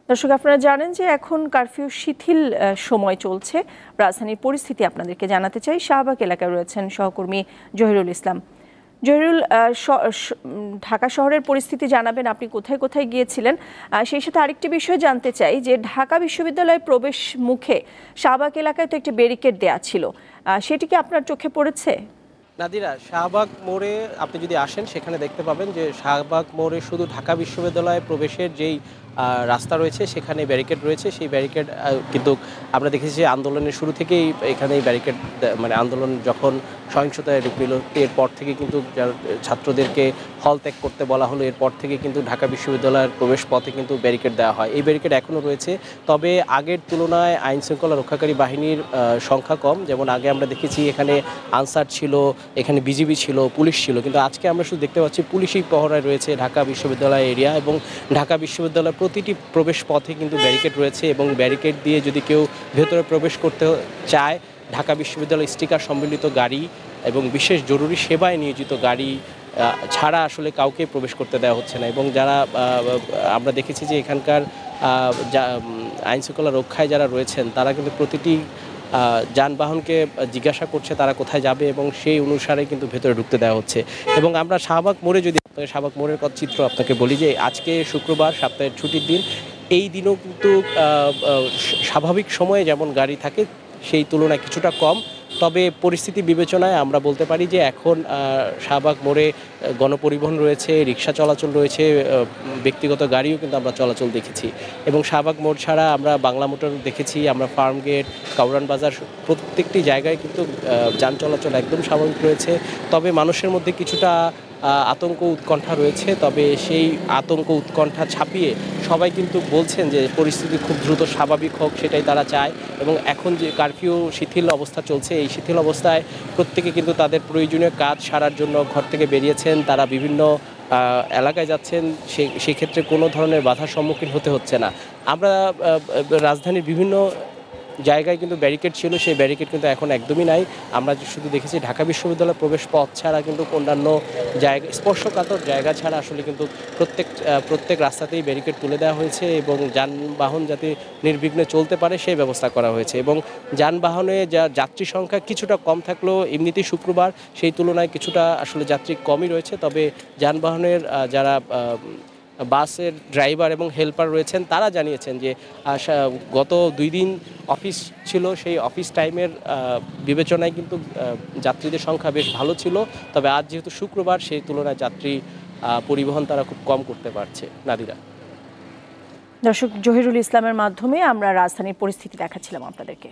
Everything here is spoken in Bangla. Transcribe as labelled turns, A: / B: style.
A: দর্শক, আপনারা জানেন যে এখন কারফিউ শিথিল সময় চলছে। রাজধানীর পরিস্থিতি আপনাদেরকে জানাতে চাই। শাহবাগ এলাকায় রয়েছেন সহকর্মী জহিরুল ইসলাম। জহিরুল, ঢাকা শহরের পরিস্থিতি জানাবেন, আপনি কোথায় কোথায় গিয়েছিলেন। সেই সাথে আরেকটি বিষয় জানতে চাই যে ঢাকা বিশ্ববিদ্যালয়ের প্রবেশ মুখে শাহবাগ এলাকায় তো একটি ব্যারিকেড দেয়া ছিল, সেটি কি আপনার চোখে পড়েছে?
B: নাদিরা, শাহবাগ মোড়ে আপনি যদি আসেন সেখানে দেখতে পাবেন যে শাহবাগ মোড়ে শুধু ঢাকা বিশ্ববিদ্যালয়ে প্রবেশের যেই রাস্তা রয়েছে সেখানে ব্যারিকেড রয়েছে। সেই ব্যারিকেড কিন্তু আমরা দেখেছি যে আন্দোলনের শুরু থেকেই এখানে এই ব্যারিকেড, মানে আন্দোলন যখন সহিংসতায় রূপ নিল এরপর থেকে কিন্তু ছাত্রদেরকে হল ত্যাগ করতে বলা হলো, এরপর থেকে কিন্তু ঢাকা বিশ্ববিদ্যালয়ের প্রবেশ পথে কিন্তু ব্যারিকেড দেওয়া হয়। এই ব্যারিকেড এখনও রয়েছে, তবে আগের তুলনায় আইন শৃঙ্খলা রক্ষাকারী বাহিনীর সংখ্যা কম। যেমন আগে আমরা দেখেছি এখানে আনসার ছিল, এখানে বিজিবি ছিল, পুলিশ ছিল, কিন্তু আজকে আমরা শুধু দেখতে পাচ্ছি পুলিশই পহরায় রয়েছে ঢাকা বিশ্ববিদ্যালয় এরিয়া। এবং ঢাকা বিশ্ববিদ্যালয়ের প্রতিটি প্রবেশ পথে কিন্তু ব্যারিকেড রয়েছে, এবং ব্যারিকেড দিয়ে যদি কেউ ভেতরে প্রবেশ করতে চায়, ঢাকা বিশ্ববিদ্যালয় স্টিকার সম্মিলিত গাড়ি এবং বিশেষ জরুরি সেবায় নিয়োজিত গাড়ি ছাড়া আসলে কাউকে প্রবেশ করতে দেওয়া হচ্ছে না। এবং যারা আমরা দেখেছি যে এখানকার আইন শৃঙ্খলা রক্ষায় যারা রয়েছেন তারা কিন্তু প্রতিটি যানবাহনকে জিজ্ঞাসা করছে তারা কোথায় যাবে, এবং সেই অনুসারে কিন্তু ভেতরে ঢুকতে দেওয়া হচ্ছে। এবং আমরা শাহবাগ মোড়ে যদি শাহবাগ মোড়ের চিত্র আপনাকে বলি যে আজকে শুক্রবার, সপ্তাহের ছুটির দিন। এই দিনও কিন্তু স্বাভাবিক সময়ে যেমন গাড়ি থাকে সেই তুলনায় কিছুটা কম, তবে পরিস্থিতি বিবেচনায় আমরা বলতে পারি যে এখন শাহবাগ মোড়ে গণপরিবহন রয়েছে, রিক্সা চলাচল রয়েছে, ব্যক্তিগত গাড়িও কিন্তু আমরা চলাচল দেখেছি। এবং শাহবাগ মোড় ছাড়া আমরা বাংলা মোটর দেখেছি, আমরা ফার্ম গেট, কাউরান বাজার, প্রত্যেকটি জায়গায় কিন্তু যান চলাচল একদম স্বাভাবিক রয়েছে। তবে মানুষের মধ্যে কিছুটা আতঙ্ক উৎকণ্ঠা রয়েছে, তবে সেই আতঙ্ক উৎকণ্ঠা ছাপিয়ে সবাই কিন্তু বলছেন যে পরিস্থিতি খুব দ্রুত স্বাভাবিক হোক, সেটাই তারা চায়। এবং এখন যে কারফিউ শিথিল অবস্থা চলছে, এই শিথিল অবস্থায় প্রত্যেকে কিন্তু তাদের প্রয়োজনীয় কাজ সারার জন্য ঘর থেকে বেরিয়েছেন, তারা বিভিন্ন এলাকায় যাচ্ছেন। সেই ক্ষেত্রে কোনো ধরনের বাধার সম্মুখীন হতে হচ্ছে না। আমরা রাজধানীর বিভিন্ন জায়গায় কিন্তু ব্যারিকেড ছিল, সেই ব্যারিকেড কিন্তু এখন একদমই নাই। আমরা শুধু দেখেছি ঢাকা বিশ্ববিদ্যালয়ের প্রবেশ পথ ছাড়া কিন্তু অন্যান্য জায়গা, স্পর্শকাতর জায়গা ছাড়া আসলে কিন্তু প্রত্যেক রাস্তাতেই ব্যারিকেড তুলে দেওয়া হয়েছে, এবং যানবাহন যাতে নির্বিঘ্নে চলতে পারে সেই ব্যবস্থা করা হয়েছে। এবং যানবাহনে যাত্রী সংখ্যা কিছুটা কম থাকলেও এমনিতেই শুক্রবার, সেই তুলনায় কিছুটা আসলে যাত্রী কমই রয়েছে। তবে যানবাহনের যারা বাসের ড্রাইভার এবং হেল্পার রয়েছেন তারা জানিয়েছেন যে গত 2 দিন অফিস ছিল, সেই অফিস টাইমের বিবেচনায় কিন্তু যাত্রীদের সংখ্যা বেশ ভালো ছিল। তবে আজ যেহেতু শুক্রবার, সেই তুলনায় যাত্রী পরিবহন তারা খুব কম করতে পারছে। নাদিরা।
A: দর্শক, জহিরুল ইসলামের মাধ্যমে আমরা রাজধানীর পরিস্থিতি দেখাচ্ছিলাম আপনাদেরকে।